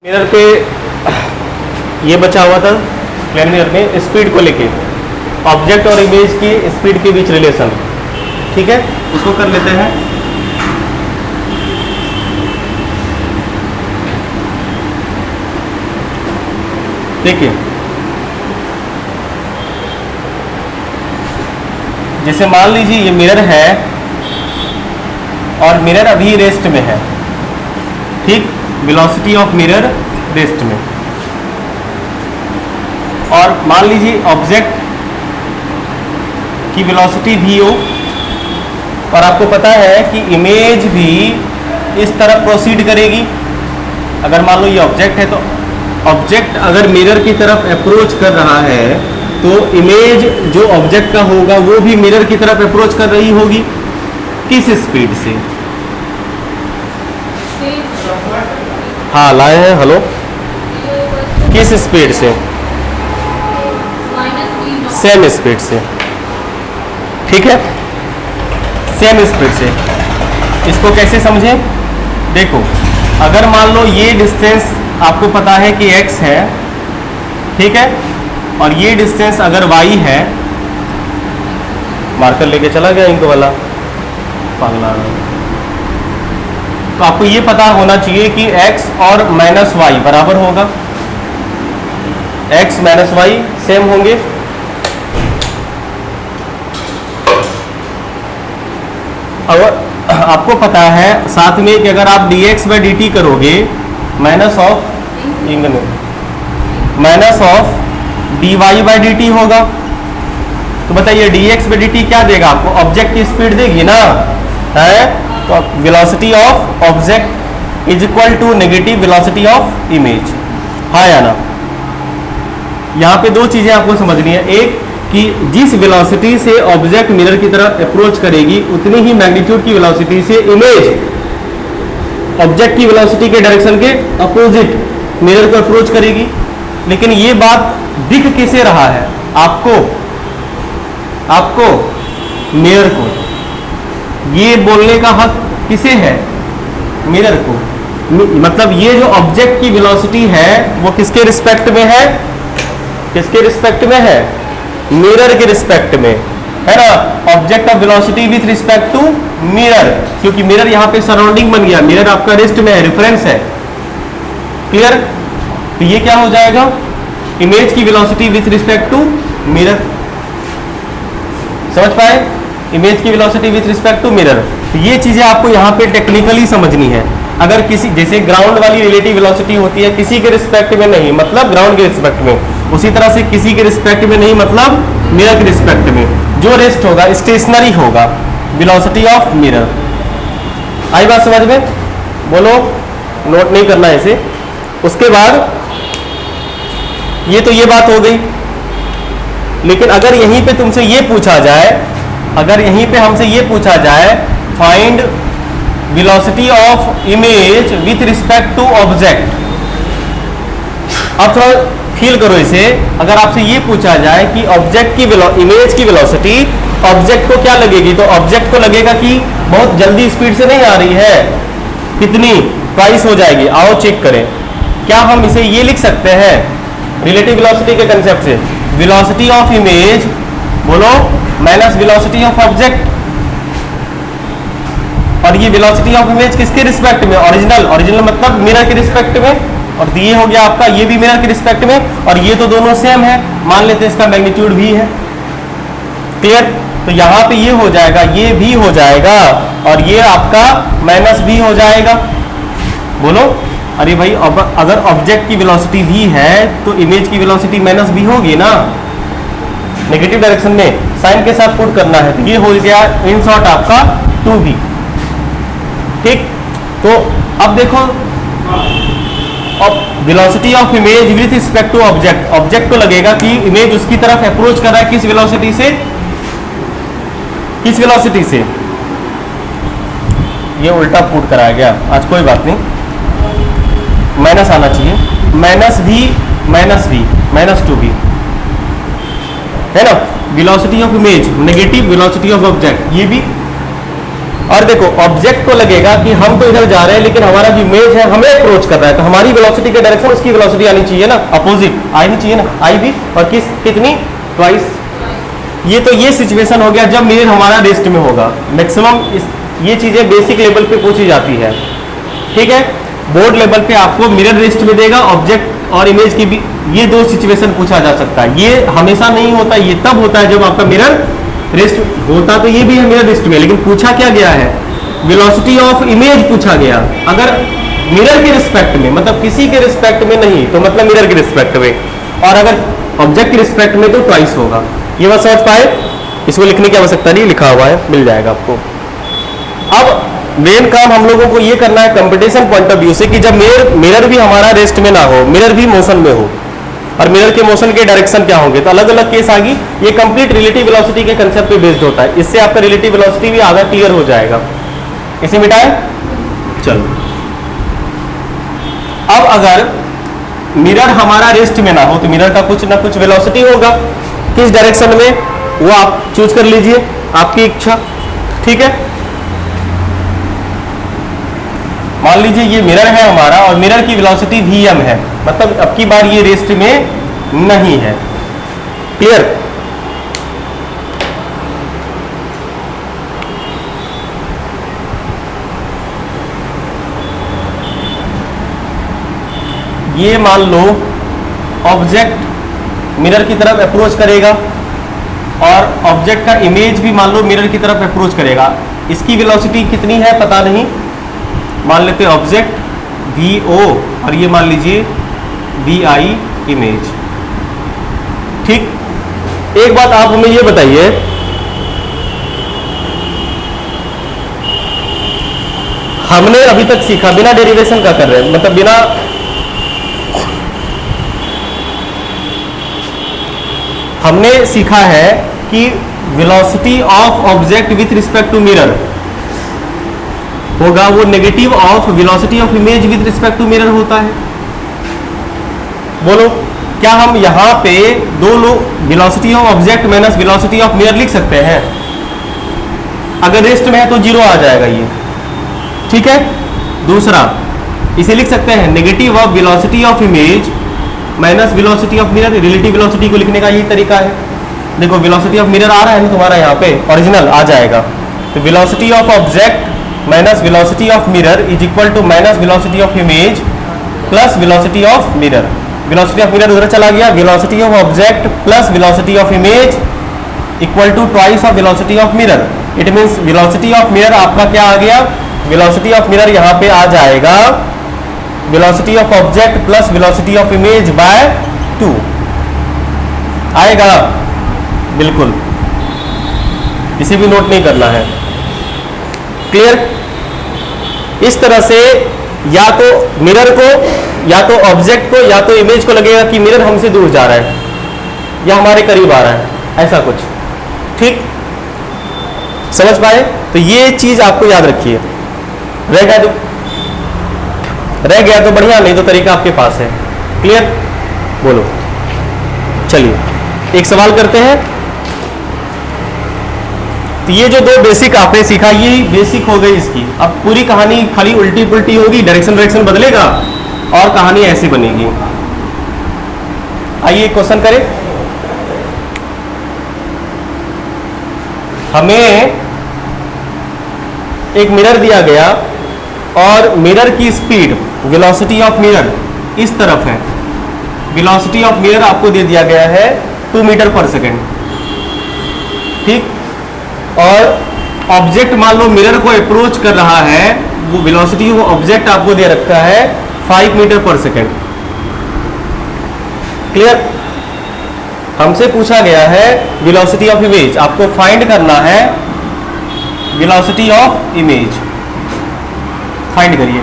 Mirror पे ये बचा हुआ था प्लेन मिरर में स्पीड को लेके, ऑब्जेक्ट और इमेज की स्पीड के बीच रिलेशन। ठीक है, उसको कर लेते हैं। देखिए, जैसे मान लीजिए ये मिरर है और मिरर अभी रेस्ट में है। ठीक, वेलोसिटी ऑफ मिरर रेस्ट में। और मान लीजिए ऑब्जेक्ट की वेलोसिटी भी हो, और आपको पता है कि इमेज भी इस तरफ प्रोसीड करेगी। अगर मान लो ये ऑब्जेक्ट है, तो ऑब्जेक्ट अगर मिरर की तरफ अप्रोच कर रहा है तो इमेज जो ऑब्जेक्ट का होगा वो भी मिरर की तरफ अप्रोच कर रही होगी। किस स्पीड से? हाँ, लाए हैं। हेलो, किस स्पीड से? सेम स्पीड से। ठीक है, सेम स्पीड से। इसको कैसे समझें? देखो, अगर मान लो ये डिस्टेंस आपको पता है कि x है, ठीक है, और ये डिस्टेंस अगर y है, मार्कर लेके चला गया इनको वाला पागला। तो आपको ये पता होना चाहिए कि x और माइनस वाई बराबर होगा, x माइनस वाई सेम होंगे। अगर आपको पता है साथ में कि अगर आप dx बाई dt करोगे minus of dy by dt होगा। तो बताइए dx बाई dt क्या देगा आपको? ऑब्जेक्ट की स्पीड देगी ना, है? तो velocity of object is equal to negative velocity of image. हाँ या ना? यहाँ पे दो चीजें आपको समझनी है। एक कि जिस वेलोसिटी से ऑब्जेक्ट मिरर की तरफ अप्रोच करेगी उतनी ही मैग्नीट्यूड की वेलोसिटी से इमेज ऑब्जेक्ट की वेलोसिटी के डायरेक्शन के अपोजिट मिरर को अप्रोच करेगी। लेकिन ये बात दिख किसे रहा है? आपको मिरर को। ये बोलने का हक किसे है? मिरर को। मतलब ये जो ऑब्जेक्ट की वेलोसिटी है वो किसके रिस्पेक्ट में है? किसके रिस्पेक्ट में है? मिरर के रिस्पेक्ट में, है ना? Object of velocity with respect to mirror, क्योंकि मिरर यहाँ पे सराउंडिंग बन गया, मिरर आपका रेस्ट में है, रेफरेंस है। क्लियर? तो ये क्या हो जाएगा? इमेज की velocity with respect to mirror. समझ पाए? इमेज की velocity with respect to mirror. तो ये चीजें आपको यहाँ पे टेक्निकली समझनी है। अगर किसी, जैसे ग्राउंड वाली रिलेटिव वेलोसिटी होती है किसी के रिस्पेक्ट में नहीं, मतलब ग्राउंड के रिस्पेक्ट में, उसी तरह से किसी के रिस्पेक्ट में नहीं, मतलब मिरर के रिस्पेक्ट में। जो रेस्ट होगा स्टेशनरी होगा, वेलोसिटी ऑफ मिरर। आई बात समझ में? बोलो, नोट नहीं करना है इसे। उसके बाद ये बात हो गई। लेकिन अगर यहीं पे तुमसे ये पूछा जाए, अगर यहीं पे हमसे ये पूछा जाए find velocity of image with respect to object, अब थोड़ा फील करो इसे। अगर आपसे ये पूछा जाए कि ऑब्जेक्ट की इमेज की वेलोसिटी ऑब्जेक्ट को क्या लगेगी, तो ऑब्जेक्ट को लगेगा कि बहुत जल्दी स्पीड से नहीं आ रही है, कितनी ट्वाइस हो जाएगी। आओ चेक करें। क्या हम इसे ये लिख सकते हैं रिलेटिव वेलोसिटी के कंसेप्ट से? वेलोसिटी ऑफ इमेज, बोलो, माइनस वेलोसिटी ऑफ ऑब्जेक्ट। और ये वेलोसिटी ऑफ इमेज किसके रिस्पेक्ट में? ओरिजिनल मतलब मिरर के रिस्पेक्ट में। और ये हो गया आपका, ये भी मिरर के रिस्पेक्ट में, और ये तो दोनों सेम है, मान लेते हैं इसका मैग्नीट्यूड भी है। क्लियर? तो यहाँ पे ये हो जाएगा, ये भी हो जाएगा, और ये आपका माइनस भी हो जाएगा। बोलो, अरे भाई, अगर ऑब्जेक्ट की वेलोसिटी भी है तो इमेज की वेलोसिटी माइनस भी होगी ना, नेगेटिव डायरेक्शन में साइन के साथ पुट करना है। तो ये हो गया इन शॉर्ट आपका 2v। ठीक, तो अब देखो, velocity of image with respect to object, object को लगेगा कि इमेज उसकी तरफ अप्रोच कर रहा है किस वेलोसिटी से? किस वेलोसिटी से? ये उल्टा पुट कराया गया, आज कोई बात नहीं, माइनस आना चाहिए, माइनस v माइनस 2v, है ना? Velocity of image negative velocity of object, ये भी और देखो ऑब्जेक्ट को लगेगा कि हम तो इधर जा रहे हैं लेकिन हमारा जो इमेज है हमें अप्रोच कर रहा है, तो हमारी वेलोसिटी के डायरेक्शन उसकी वेलोसिटी आनी चाहिए ना, अपोजिट आनी चाहिए ना, आई भी, और कितनी, ट्वाइस। ये सिचुएशन हो गया जब मिरर हमारा रेस्ट में होगा। मैक्सिमम ये चीजें बेसिक लेवल पे पूछी जाती है, ठीक है। बोर्ड लेवल पे आपको मिरर रेस्ट में देगा, ऑब्जेक्ट और इमेज की भी ये दो सिचुएशन पूछा जा सकता है। ये हमेशा नहीं होता, ये तब होता है जब आपका मिरर रेस्ट होता, तो ये भी है मिरर रेस्ट में, लेकिन पूछा क्या गया है, वेलोसिटी ऑफ इमेज पूछा गया। अगर मिरर के रिस्पेक्ट में, मतलब किसी के रिस्पेक्ट में नहीं, तो मतलब मिरर के रिस्पेक्ट में, और अगर ऑब्जेक्ट के रिस्पेक्ट में तो ट्वाइस होगा। ये बात समझ पाए? इसको लिखने की आवश्यकता नहीं, लिखा हुआ है, मिल जाएगा आपको। अब मेन काम हम लोगों को ये करना है कंपटीशन पॉइंट ऑफ व्यू से कि जब मिरर भी हमारा रेस्ट में ना हो, मिरर भी मोशन में हो, और मिरर के मोशन के डायरेक्शन क्या होंगे, तो अलग अलग केस आ गई। ये कंप्लीट रिलेटिव वेलोसिटी के कंसेप्ट पे बेस्ड होता है, इससे आपका रिलेटिव वेलोसिटी भी आधा क्लियर हो जाएगा। इसे मिटाए, चलो। अब अगर मिरर हमारा रेस्ट में ना हो तो मिरर का कुछ ना कुछ वेलोसिटी होगा, किस डायरेक्शन में वो आप चूज कर लीजिए, आपकी इच्छा, ठीक है। मान लीजिए ये मिरर है हमारा और मिरर की वेलोसिटी vm है, मतलब अब की बार ये रेस्ट में नहीं है, क्लियर। ये मान लो ऑब्जेक्ट मिरर की तरफ अप्रोच करेगा और ऑब्जेक्ट का इमेज भी मान लो मिरर की तरफ अप्रोच करेगा। इसकी वेलोसिटी कितनी है पता नहीं, मान लेते हैं ऑब्जेक्ट VO और ये मान लीजिए VI इमेज, ठीक। एक बात आप हमें ये बताइए, हमने अभी तक सीखा बिना डेरिवेशन का कर रहे हैं, मतलब बिना, हमने सीखा है कि velocity of object with respect to mirror होगा वो negative of velocity of image with respect to mirror होता है। बोलो, क्या हम यहां पे दो लोग velocity of object minus velocity of mirror लिख सकते हैं? अगर रेस्ट में है तो जीरो आ जाएगा ये, ठीक है। दूसरा इसे लिख सकते हैं negative of velocity of image minus velocity of mirror. Relative velocity को लिखने का यही तरीका है। देखो वेलोसिटी ऑफ मिरर आ रहा है ना तुम्हारा यहाँ पे, ओरिजिनल आ जाएगा, तो velocity of object minus velocity of mirror is equal to minus velocity of image plus velocity of mirror. Velocity of mirror उधर चला गया, velocity of object plus velocity of image equal to twice of velocity of mirror. It means velocity of mirror आपका क्या आ गया, velocity of mirror यहाँ पे आ जाएगा velocity of object plus velocity of image by 2 आएगा, बिल्कुल। इसे भी नोट नहीं करना है, क्लियर। इस तरह से या तो मिरर को, या तो ऑब्जेक्ट को, या तो इमेज को लगेगा कि मिरर हमसे दूर जा रहा है या हमारे करीब आ रहा है, ऐसा कुछ, ठीक। समझ पाए? तो ये चीज आपको याद रखिए। रह गया तो बढ़िया, नहीं तो तरीका आपके पास है, क्लियर। बोलो, चलिए एक सवाल करते हैं। तो ये जो दो बेसिक आपने सीखा ये बेसिक हो गई इसकी। अब पूरी कहानी खाली उल्टी पुल्टी होगी, डायरेक्शन बदलेगा और कहानी ऐसी बनेगी। आइए क्वेश्चन करें। हमें एक मिरर दिया गया और मिरर की स्पीड, वेलोसिटी ऑफ मिरर इस तरफ है। वेलोसिटी ऑफ मिरर आपको दे दिया गया है 2 मीटर पर सेकेंड, ठीक। और ऑब्जेक्ट मान लो मिरर को अप्रोच कर रहा है, वो वेलोसिटी वो ऑब्जेक्ट आपको दे रखा है 5 मीटर पर सेकेंड, क्लियर। हमसे पूछा गया है वेलोसिटी ऑफ इमेज, आपको फाइंड करना है वेलोसिटी ऑफ इमेज। फाइंड करिए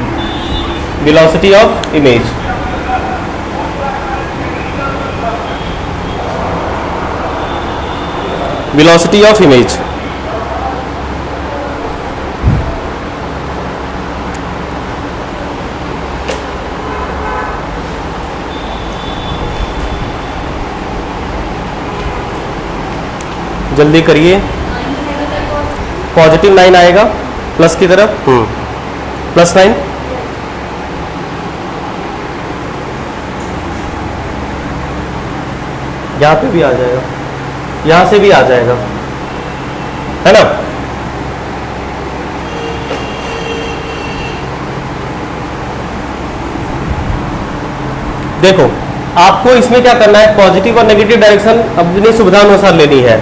velocity of image. Velocity of image जल्दी करिए, +9 आएगा, प्लस की तरफ, +9, यहां पे भी आ जाएगा, यहां से भी आ जाएगा, है ना। देखो आपको इसमें क्या करना है, पॉजिटिव और नेगेटिव डायरेक्शन अपनी सुविधा अनुसार लेनी है।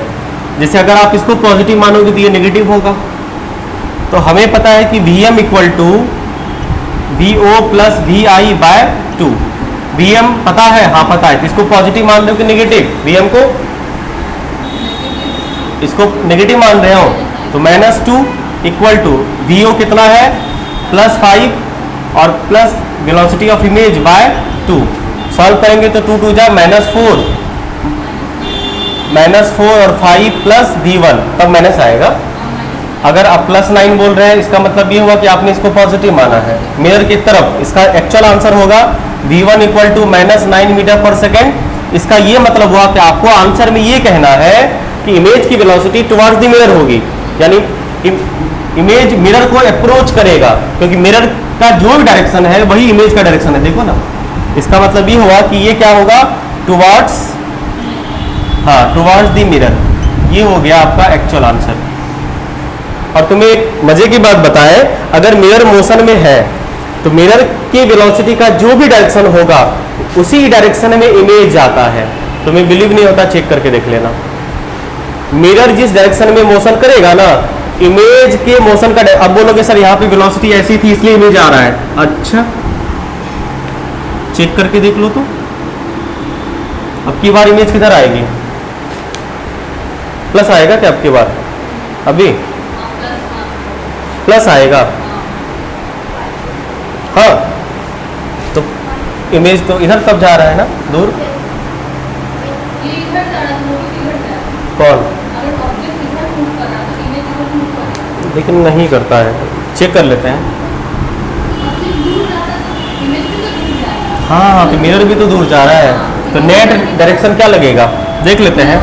जैसे अगर आप इसको पॉजिटिव मानोगे तो ये नेगेटिव होगा। तो हमें पता है कि Vm equal to VO plus VI/2। Vm पता है, हाँ पता है, तो इसको पॉजिटिव मान रहे हो कि नेगेटिव, Vm को इसको नेगेटिव मान रहे हो, तो -2 इक्वल टू VO कितना है +5 और plus velocity of image by 2। Solve करेंगे तो 2 2 जा -4, -4 और 5 प्लस V1, तब माइनस आएगा। अगर आप +9 बोल रहे हैं, इसका मतलब ये हुआ कि आपने इसको पॉजिटिव माना है मिरर की तरफ। इसका एक्चुअल आंसर होगा V1 इक्वल टू -9 मीटर पर सेकेंड। इसका ये मतलब हुआ कि आपको आंसर में ये कहना है कि इमेज की वेलोसिटी टुवर्ड्स द मिरर होगी, यानी इमेज मिरर को अप्रोच करेगा, क्योंकि मिरर का जो भी डायरेक्शन है वही इमेज का डायरेक्शन है। देखो ना, इसका मतलब ये हुआ कि ये क्या होगा, टुवर्ड्स, हाँ टुवर्ड्स द मिरर। ये हो गया आपका एक्चुअल आंसर। और तुम्हें एक मजे की बात बताएं, अगर मिरर मोशन में है तो मिरर की वेलोसिटी का जो भी डायरेक्शन होगा उसी डायरेक्शन में इमेज जाता है। तुम्हें बिलीव नहीं होता, चेक करके देख लेना। मिरर जिस डायरेक्शन में मोशन करेगा ना, इमेज के मोशन का, अब बोलोगे सर यहाँ पे वेलोसिटी ऐसी थी इसलिए इमेज आ रहा है, अच्छा चेक करके देख लो। तो अब की बार इमेज किधर आएगी, प्लस आएगा क्या अब की बार, अभी प्लस आएगा, हाँ तो इमेज तो इधर तब जा रहा है ना, दूर कौन, लेकिन नहीं करता है, चेक कर लेते हैं। हाँ हाँ, तो मिरर भी तो दूर जा रहा है, तो नेट डायरेक्शन क्या लगेगा, देख लेते हैं।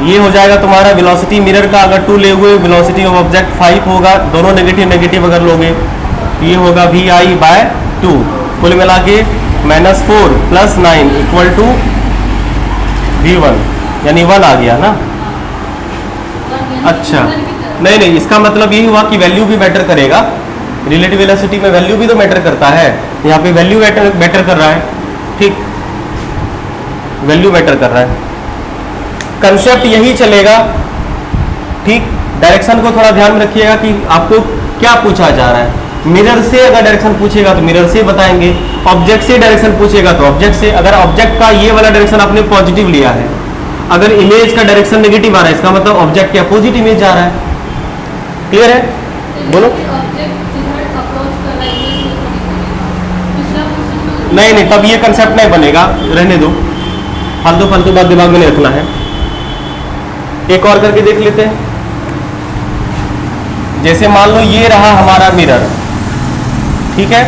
ये हो जाएगा तुम्हारा वेलोसिटी मिरर का, अगर 2 ले हुए, वेलोसिटी ऑफ ऑब्जेक्ट 5 होगा, दोनों नेगेटिव नेगेटिव अगर लोगे, ये होगा VI/2, कुल मिला के -4 + 9 इक्वल टू V1, यानी 1 आ गया ना। अच्छा नहीं नहीं, इसका मतलब ये हुआ कि वैल्यू भी मैटर करेगा, रिलेटिव वेलोसिटी में वैल्यू भी तो मैटर करता है, यहाँ पे वैल्यू मैटर कर रहा है, ठीक, वैल्यू मैटर कर रहा है। कंसेप्ट यही चलेगा, ठीक। डायरेक्शन को थोड़ा ध्यान में रखिएगा कि आपको क्या पूछा जा रहा है। मिरर से अगर डायरेक्शन पूछेगा तो मिरर से बताएंगे, ऑब्जेक्ट से डायरेक्शन पूछेगा तो ऑब्जेक्ट से। अगर ऑब्जेक्ट का ये वाला डायरेक्शन आपने पॉजिटिव लिया है, अगर इमेज का डायरेक्शन नेगेटिव आ रहा है, इसका मतलब ऑब्जेक्ट के अपोजिट इमेज जा रहा है। क्लियर है, बोलो। नहीं नहीं, तब ये कंसेप्ट नहीं बनेगा, रहने दो, फालतू फालतू बात दिमाग में नहीं रखना है। एक और करके देख लेते हैं। जैसे मान लो ये रहा हमारा मिरर, ठीक है,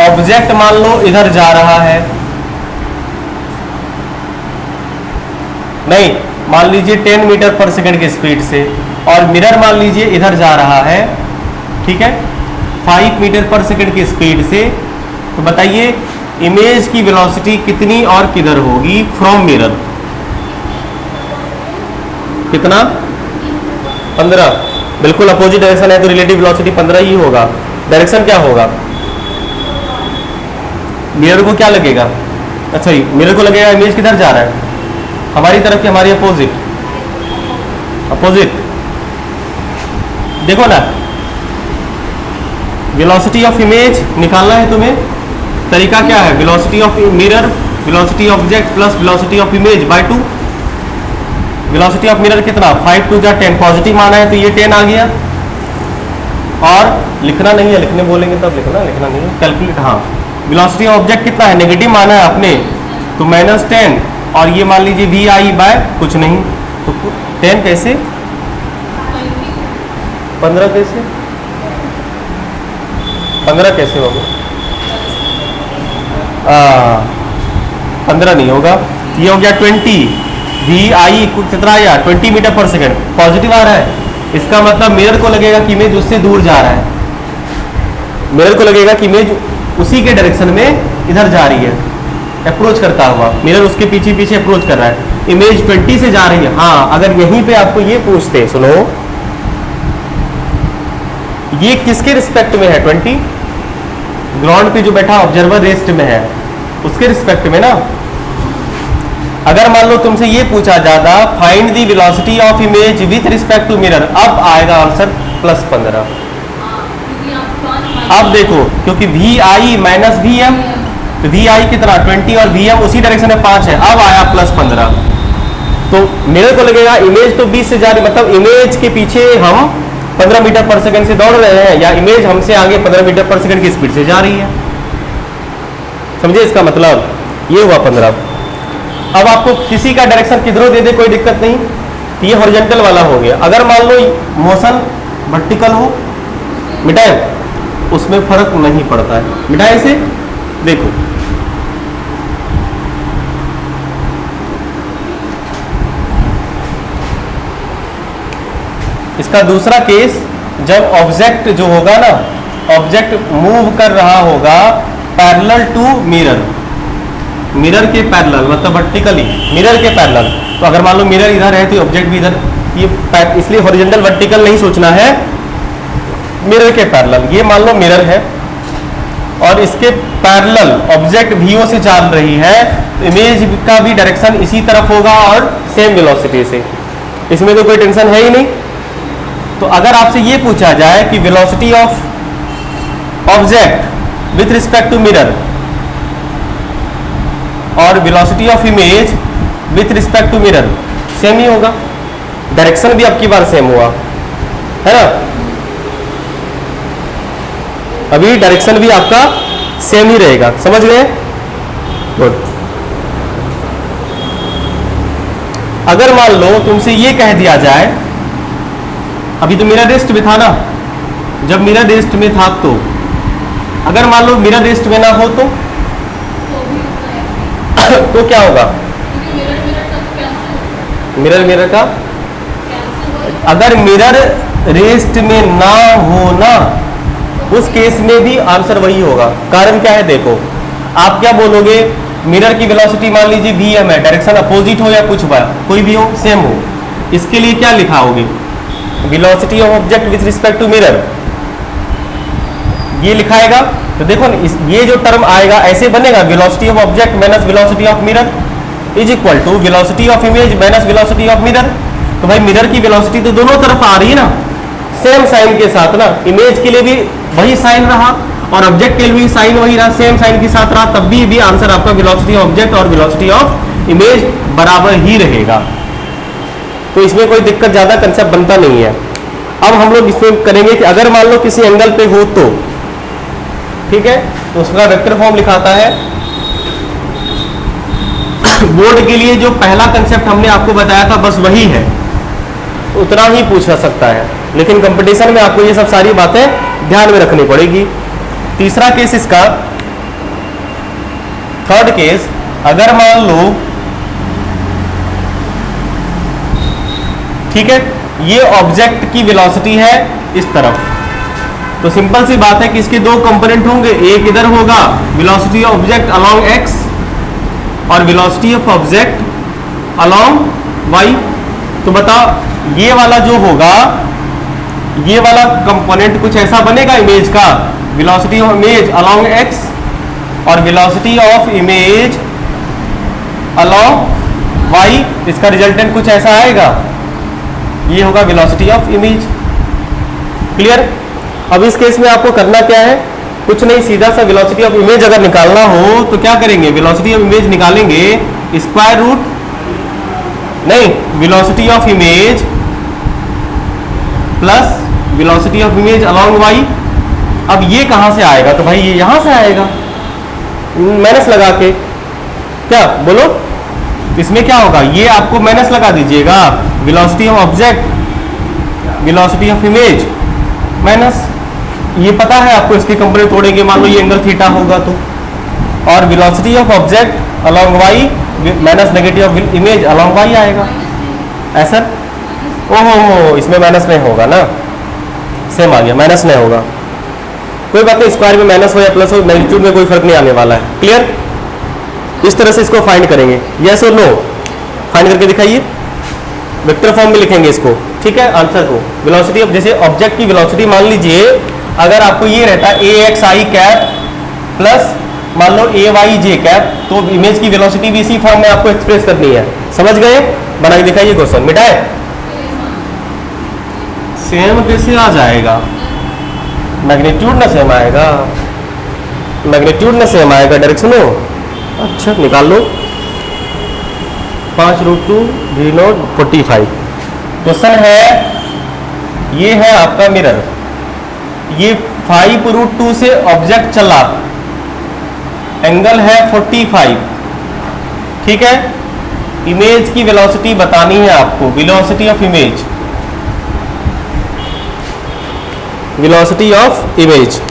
ऑब्जेक्ट मान लो इधर जा रहा है, नहीं मान लीजिए 10 मीटर पर सेकंड की स्पीड से, और मिरर मान लीजिए इधर जा रहा है, ठीक है, 5 मीटर पर सेकंड की स्पीड से। तो बताइए इमेज की वेलोसिटी कितनी और किधर होगी फ्रॉम मिरर, कितना, 15। बिल्कुल अपोजिट डायरेक्शन है तो रिलेटिव वेलोसिटी 15 ही होगा। डायरेक्शन क्या होगा, मिरर को क्या लगेगा, अच्छा मिरर को लगेगा इमेज किधर जा रहा है, हमारी तरफ की, हमारी अपोजिट, अपोजिट। देखो ना, वेलोसिटी ऑफ इमेज निकालना है तुम्हें, तरीका क्या है, velocity of mirror, velocity object plus velocity of image by 2। Velocity of mirror कितना, 5 2 जा 10, पॉजिटिव माना है तो ये 10 आ गया, और लिखना नहीं है, लिखने बोलेंगे तब लिखना, लिखना नहीं है, कैलकुलेट। हाँ, वेलोसिटी ऑफ ऑब्जेक्ट कितना है, नेगेटिव माना है आपने, तो -10, और ये मान लीजिए VI/ कुछ नहीं, तो 10 कैसे, 15 कैसे, 15 कैसे होगा, 15 नहीं होगा, ये हो गया 20। VI कितना आया, 20 मीटर पर सेकेंड, पॉजिटिव आ रहा है, इसका मतलब मिरर को लगेगा कि इमेज उससे दूर जा रहा है, मिरर को लगेगा कि इमेज उसी के डायरेक्शन में इधर जा रही है, अप्रोच करता हुआ। मिरर उसके पीछे पीछे अप्रोच कर रहा है, इमेज 20 से जा रही है। हाँ, अगर यहीं पे आपको ये पूछते, सुनो, ये किसके रिस्पेक्ट में है? 20 ग्राउंड पे जो बैठा ऑब्जर्वर रेस्ट में है उसके रिस्पेक्ट में ना। अगर मान लो तुमसे ये पूछा जाता find the velocity of image with respect to mirror, अब आएगा आंसर +15। अब देखो, क्योंकि V I minus V M, तो वी आई कितना 20 और वी एम उसी डायरेक्शन में 5 है, अब आया +15। तो मिरर को लगेगा इमेज तो 20 से जा रही, मतलब इमेज के पीछे हम 15 मीटर पर सेकंड से दौड़ रहे हैं, या इमेज हमसे आगे 15 मीटर पर सेकंड की स्पीड से जा रही है। समझे इसका मतलब? ये हुआ 15। अब आपको किसी का डायरेक्शन किधरों दे दे कोई दिक्कत नहीं, तो ये हॉरिजॉन्टल वाला हो गया। अगर मान लो मोशन वर्टिकल हो, मिटाए, उसमें फर्क नहीं पड़ता है, मिटाए से। देखो इसका दूसरा केस, जब ऑब्जेक्ट जो होगा ना, ऑब्जेक्ट मूव कर रहा होगा पैरेलल टू मिरर, मिरर के पैरेलल, मतलब वर्टिकली मिरर के पैरेलल। तो अगर मान लो मिरर इधर है तो ऑब्जेक्ट भी इधर, ये इसलिए हॉरिजॉन्टल वर्टिकल नहीं सोचना है, मिरर के पैरेलल। ये मान लो मिरर है और इसके पैरेलल ऑब्जेक्ट वीओ से चल रही है, तो इमेज का भी डायरेक्शन इसी तरफ होगा और सेम वेलोसिटी से, इसमें तो कोई टेंशन है ही नहीं। तो अगर आपसे ये पूछा जाए कि velocity of object with respect to mirror और velocity of image with respect to mirror same ही होगा, डायरेक्शन भी अब की बार सेम हुआ है ना, अभी डायरेक्शन भी आपका सेम ही रहेगा, समझ गए? गुड। अगर मान लो तुमसे ये कह दिया जाए, अभी तो मिरर रेस्ट में था ना, जब मिरर रेस्ट में था तो अगर मान लो मिरर रेस्ट में ना हो तो तो क्या होगा? मिरर मिरर का, अगर मिरर रेस्ट में ना हो ना, उस केस में भी आंसर वही होगा। कारण क्या है? देखो, आप क्या बोलोगे, मिरर की वेलोसिटी मान लीजिए वीएम है, डायरेक्शन अपोजिट हो या कुछ कोई भी हो, सेम हो, इसके लिए क्या लिखाओगे? Velocity of object with respect to mirror, ये लिखाएगा। तो देखो ना, ये जो टर्म आएगा ऐसे बनेगा, velocity of object minus velocity of mirror is equal to velocity of image minus velocity of mirror. तो भाई मिरर की वेलोसिटी तो दोनों तरफ आ रही है ना, सेम साइन के साथ ना, इमेज के लिए भी वही साइन रहा और ऑब्जेक्ट के लिए भी साइन वही रहा, सेम साइन के साथ रहा, तब भी आंसर आपका वेलोसिटी ऑफ ऑब्जेक्ट और वेलोसिटी ऑफ इमेज बराबर ही रहेगा। तो इसमें कोई दिक्कत, ज्यादा कंसेप्ट बनता नहीं है। अब हम लोग इसमें करेंगे कि अगर मान लो किसी एंगल पे हो तो, ठीक है, तो उसका वेक्टर फॉर्म लिखाता है। बोर्ड के लिए जो पहला कंसेप्ट हमने आपको बताया था बस वही है, उतना ही पूछा सकता है, लेकिन कंपटीशन में आपको ये सब सारी बातें ध्यान में रखनी पड़ेगी। तीसरा केस इसका, थर्ड केस, अगर मान लो, ठीक है, ये ऑब्जेक्ट की वेलोसिटी है इस तरफ, तो सिंपल सी बात है कि इसके दो कंपोनेंट होंगे, एक इधर होगा velocity of object along x और velocity of object along y. तो बताओ ये वाला जो होगा, ये वाला कंपोनेंट कुछ ऐसा बनेगा इमेज का, velocity of image along x और velocity of image along y, इसका रिजल्टेंट कुछ ऐसा आएगा, ये होगा वेलोसिटी ऑफ इमेज। क्लियर? अब इस केस में आपको करना क्या है? कुछ नहीं, सीधा सा वेलोसिटी ऑफ इमेज अगर निकालना हो तो क्या करेंगे? वेलोसिटी ऑफ इमेज निकालेंगे स्क्वायर रूट, नहीं, velocity of image plus velocity of image along Y. अब ये कहां से आएगा? तो भाई ये यहां से आएगा, माइनस लगा के, क्या बोलो? इसमें क्या होगा? ये आपको माइनस लगा दीजिएगा, velocity of object velocity of image minus, ये पता है आपको, इसके कंपोनेंट तोड़ेंगे, मान लो ये एंगल थीटा होगा तो, और velocity of object along Y minus negative of image along Y आएगा, ऐसा ओहो, इसमें माइनस नहीं होगा ना, सेम आ गया, माइनस नहीं होगा, कोई बात नहीं, स्क्वायर में माइनस हो या प्लस हो, मैग्नीट्यूड में कोई फर्क नहीं आने वाला है। क्लियर? इस तरह से इसको फाइंड करेंगे, यस और नो, फाइंड करके दिखाइए, वेक्टर फॉर्म में लिखेंगे इसको, ठीक है, आंसर को। वेलोसिटी ऑफ, जैसे ऑब्जेक्ट की वेलोसिटी मान लीजिए, अगर आपको ये रहता है ए एक्स आई कैप प्लस मान लो ए वाई जे कैप, तो इमेज की वेलोसिटी भी इसी फॉर्म में आपको एक्सप्रेस करनी है। समझ गए? बना के दिखाइए क्वेश्चन, मिटाए। सेम कैसे आ जाएगा? मैग्नीट्यूड ना सेम आएगा, मैग्नीट्यूड ना सेम आएगा, डायरेक्शन हो। अच्छा निकाल लो, 5√2 V0 45। क्वेश्चन है, ये है आपका मिरर, ये 5√2 से ऑब्जेक्ट चला, एंगल है 45, ठीक है। इमेज की वेलोसिटी बतानी है आपको, velocity of image, velocity of image.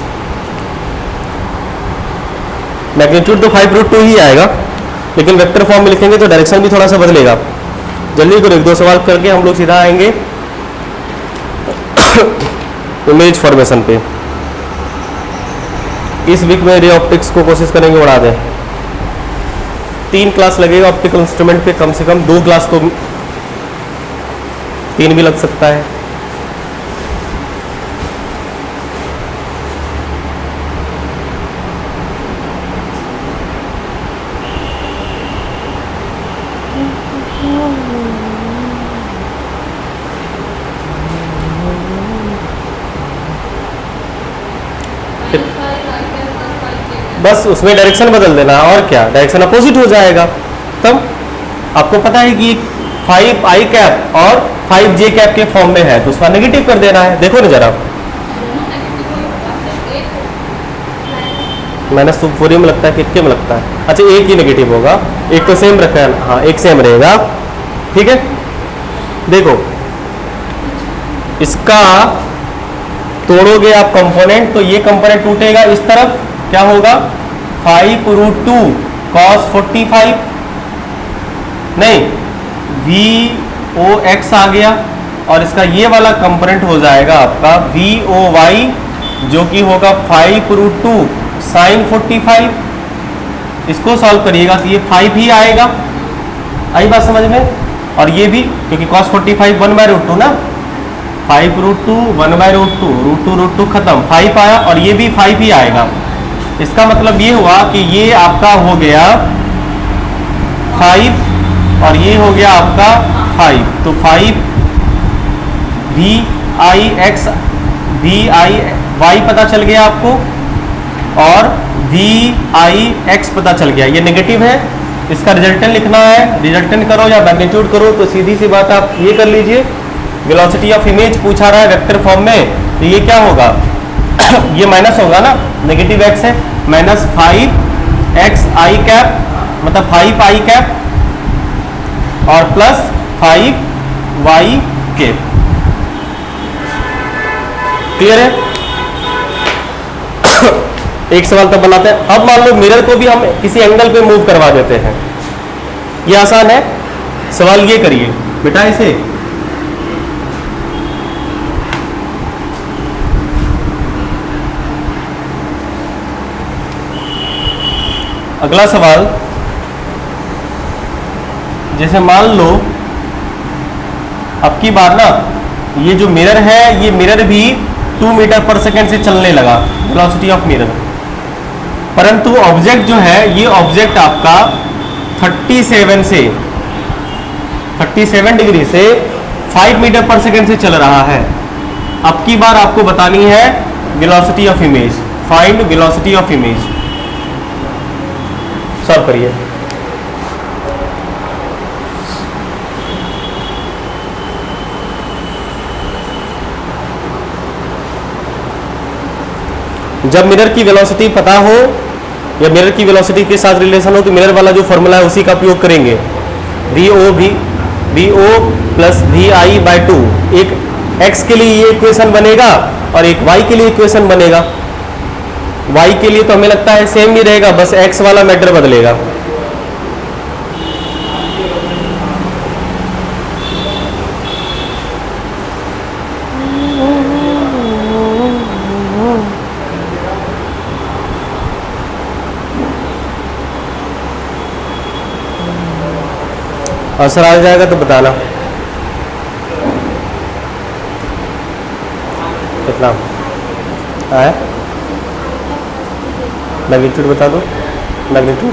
Magnitude तो 5√2 ही आएगा, लेकिन वेक्टर फॉर्म में लिखेंगे तो डायरेक्शन भी थोड़ा सा बदलेगा। जल्दी करो, एक दो सवाल करके हम लोग सीधा आएंगे इमेज फॉर्मेशन पे। इस वीक में रे ऑप्टिक्स को कोशिश करेंगे उड़ा दें। 3 क्लास लगेगा ऑप्टिकल इंस्ट्रूमेंट पे, कम से कम 2 क्लास तो 3 भी लग सकता है। बस उसमें डायरेक्शन बदल देना, और क्या, डायरेक्शन अपोजिट हो जाएगा। तब आपको पता है कि 5i कैप और 5j कैप के फॉर्म में है, तो उसका नेगेटिव कर देना है। देखो ना जरा, माइनस तो पूरे में लगता है, कितने में लगता है? अच्छा, एक ही नेगेटिव होगा, एक तो सेम रखा है, हाँ एक सेम रहेगा, ठीक है। देखो इसका तोड़ोगे आप कंपोनेंट, तो ये कंपोनेंट टूटेगा, इस तरफ क्या होगा, 5√2 cos 45, नहीं VOX आ गया, और इसका ये वाला कंपोनेंट हो जाएगा आपका VOY, जो कि होगा 5√2 sin 45। इसको सॉल्व करिएगा तो ये 5 ही आएगा, आई बात समझ में। और ये भी, क्योंकि cos 45 1/√2 ना, 5√2 1/√2, √2 खत्म, 5 आया, और ये भी 5 ही आएगा। इसका मतलब ये हुआ कि ये आपका हो गया 5 और ये हो गया आपका 5, तो 5 VIX VIY पता चल गया आपको, और VIX पता चल गया। ये नेगेटिव है, इसका रिजल्टेंट लिखना है, रिजल्टेंट करो या मैग्नीट्यूड करो, तो सीधी सी बात आप ये कर लीजिए, वेलोसिटी ऑफ इमेज पूछा रहा है वेक्टर फॉर्म में, तो ये क्या होगा ये माइनस होगा ना, नेगेटिव x है, माइनस 5xi कैप मतलब 5i कैप और प्लस 5y कैप। क्लियर है? एक सवाल तब बनाते हैं। अब मान लो मिरर को भी हम किसी एंगल पे मूव करवा देते हैं, ये आसान है। सवाल ये करिए बेटा, इसे अगला सवाल, जैसे मान लो अब की बार ना, ये जो मिरर है, ये मिरर भी 2 मीटर पर सेकेंड से चलने लगा, वेलोसिटी ऑफ मिरर, परंतु ऑब्जेक्ट जो है, ये ऑब्जेक्ट आपका 37 डिग्री से 5 मीटर पर सेकेंड से चल रहा है। अब की बार आपको बतानी है velocity of image, find velocity of image. Solve करिए। जब मिरर की वेलोसिटी पता हो या मिरर की वेलोसिटी के साथ रिलेशन हो, तो मिरर वाला जो फॉर्मूला है उसी का उपयोग करेंगे। VO प्लस VI/2, एक x के लिए ये इक्वेशन बनेगा और एक y के लिए इक्वेशन बनेगा। y के लिए तो हमें लगता है सेम ही रहेगा, बस x वाला मैटर बदलेगा। आंसर आ जाएगा तो बताना कितना है। मैग्नीट्यूड बता दो, मैग्नीट्यूड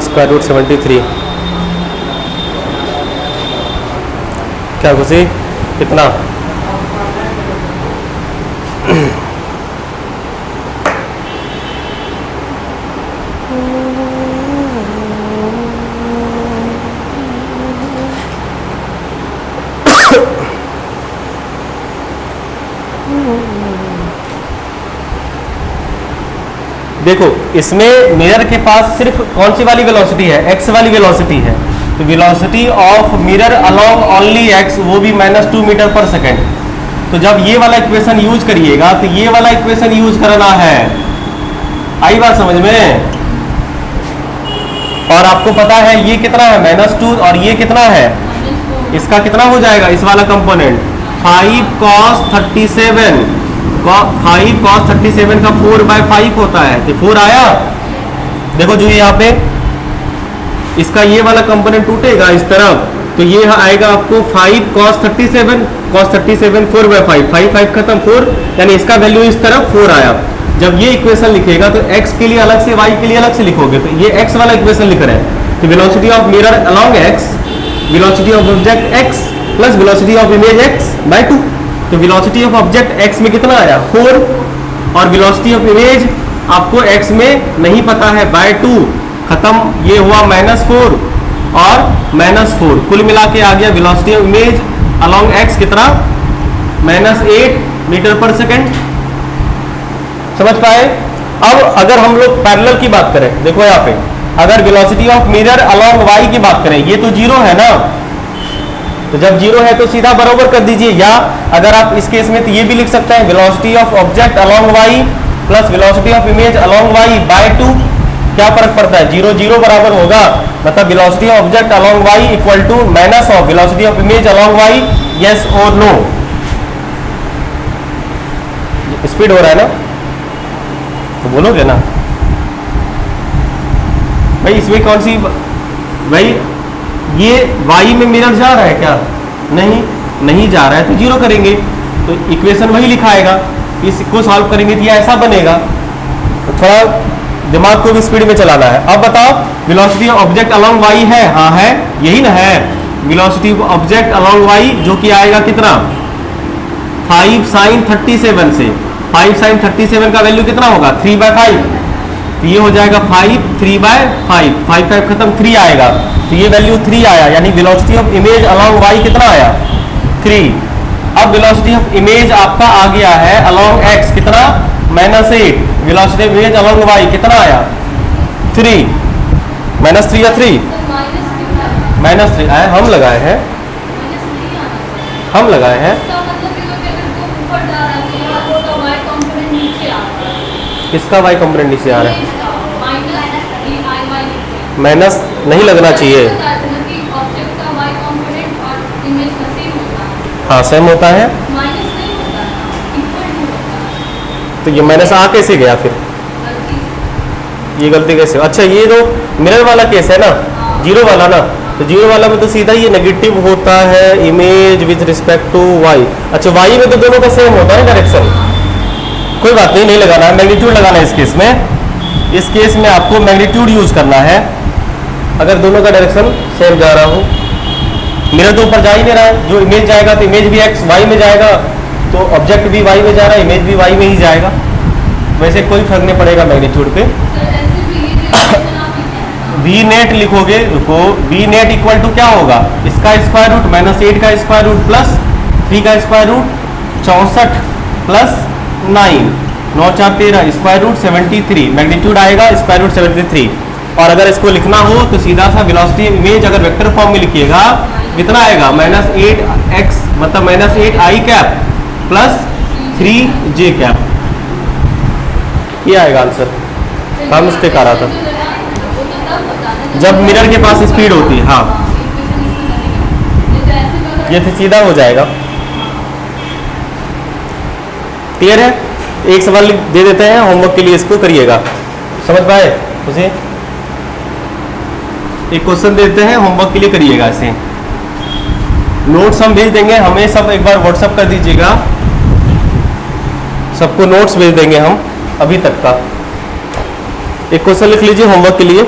स्क्वायर रूट 73। क्या खुशी कितना? देखो इसमें मिरर के पास सिर्फ कौन सी वाली वेलोसिटी है? एक्स वाली वेलोसिटी है। तो velocity of mirror along only x, वो भी -2 मीटर पर सेकेंड। तो जब ये वाला इक्वेशन यूज करिएगा तो ये वाला इक्वेशन यूज करना है। आई बात समझ में? और आपको पता है ये कितना है? -2 और ये कितना है? इसका कितना हो जाएगा इस वाला कंपोनेंट? 5 cos 37। 5 cos 37 का 4/5 होता है। तो 4 आया। देखो जो यहाँ पे इसका ये वाला कंपोनेंट टूटेगा इस तरफ, तो ये आएगा आपको 5 cos 37 4/5, 5 खत्म 4, यानी इसका वैल्यू इस तरफ 4 आया। जब ये इक्वेशन लिखेगा तो x के लिए अलग से, y के लिए अलग से लिखोगे। तो ये x वाला इक्वेशन लिख रहे हैं। तो velocity of mirror along x, velocity of object x plus velocity of image x by 2। तो वेलोसिटी ऑफ ऑब्जेक्ट x में कितना आया? 4, और वेलोसिटी ऑफ इमेज आपको x में नहीं पता है, बाय 2 खत्म। ये हुआ -4 और -4, कुल मिला के आ गया velocity of image along x कितना? -8 मीटर पर सेकेंड। समझ पाए? अब अगर हम लोग पैरेलल की बात करें, देखो यहाँ पे अगर velocity of mirror along y की बात करें, ये तो 0 है ना। तो जब 0 है तो सीधा बराबर कर दीजिए, या अगर आप इस केस में तो ये भी लिख सकते हैं velocity of object along y plus velocity of image along y by 2। क्या फर्क पड़ता है? 0 0 बराबर होगा, मतलब velocity of object along y equal to minus of velocity of image along y। Yes और नो? स्पीड हो रहा है ना, तो बोलोगे ना भाई इसमें कौन सी? भाई ये y में मिरर जा रहा है क्या? नहीं जा रहा है, तो 0 करेंगे तो इक्वेशन वही लिखाएगा। इसको सॉल्व करेंगे तो ये ऐसा बनेगा। तो थोड़ा दिमाग को भी स्पीड में चलाना है। अब बताओ velocity of object along y है? हाँ है, यही ना है velocity of object along y, जो कि आएगा कितना? 5 sin 37 से 5 sin 37 का वैल्यू कितना होगा? 3/5। तो ये हो जाएगा 5 3/5, 5 खत्म 3 आएगा। तो ये वैल्यू 3 आया, यानी velocity of image along y कितना आया? 3। अब वेलोसिटी ऑफ इमेज आपका आ गया है अलोंग x कितना? -8। Velocity of image along y कितना आया? 3। -3 या 3? -3 आया। हम लगाए हैं, हम लगाए हैं। किसका y कंपोनेंट नीचे आ रहा है? माइनस नहीं लगना चाहिए। हाँ सेम होता है। तो ये माइनस आ कैसे गया फिर? ये गलती कैसे? अच्छा ये जो मिरर वाला केस है ना, 0 वाला ना, तो 0 वाला में तो सीधा ये नेगेटिव होता है image with respect to y। अच्छा y में तो दोनों का सेम होता है डायरेक्शन। कोई बात नहीं लगाना है, मैग्नीट्यूड लगाना है इस केस में। इस केस में आपको मैग्नीट्यूड यूज करना है अगर दोनों का डायरेक्शन सेम जा रहा हो। मिरर तो ऊपर जा ही नहीं रहा है, जो इमेज जाएगा तो इमेज भी x y में जाएगा, तो ऑब्जेक्ट भी y में जा रहा है, इमेज भी y में ही जाएगा। वैसे कोई फर्क नहीं पड़ेगा मैग्नीट्यूड पे। v नेट लिखोगे, रुको, v नेट इक्वल टू क्या होगा? इसका स्क्वायर रूट -8 का स्क्वायर रूट प्लस 3 का square root 64 plus 9 9 4 13 square root 73। Magnitude आएगा स्क्वायर रूट 73। और अगर इसको लिखना हो तो सीधा सा वेलोसिटी इमेज अगर वेक्टर फॉर्म में लिखिएगा कितना आएगा? -8x मतलब -8i cap plus 3j cap. ये आएगा आंसर। कहाँ मिस्टेक आ रहा था? जब मिरर के पास स्पीड होती है। हाँ ये तो सीधा हो जाएगा। क्लियर है? एक सवाल दे देते हैं होमवर्क के लिए, इसको करिएगा। समझ पाए उसे? एक क्वेश्चन देते हैं होमवर्क के लिए, करिएगा इसे। नोट्स हम भेज देंगे, हमें सब एक बार व्हाट्सअप कर दीजिएगा, सबको नोट्स भेज देंगे हम अभी तक का। एक क्वेश्चन लिख लीजिए होमवर्क के लिए,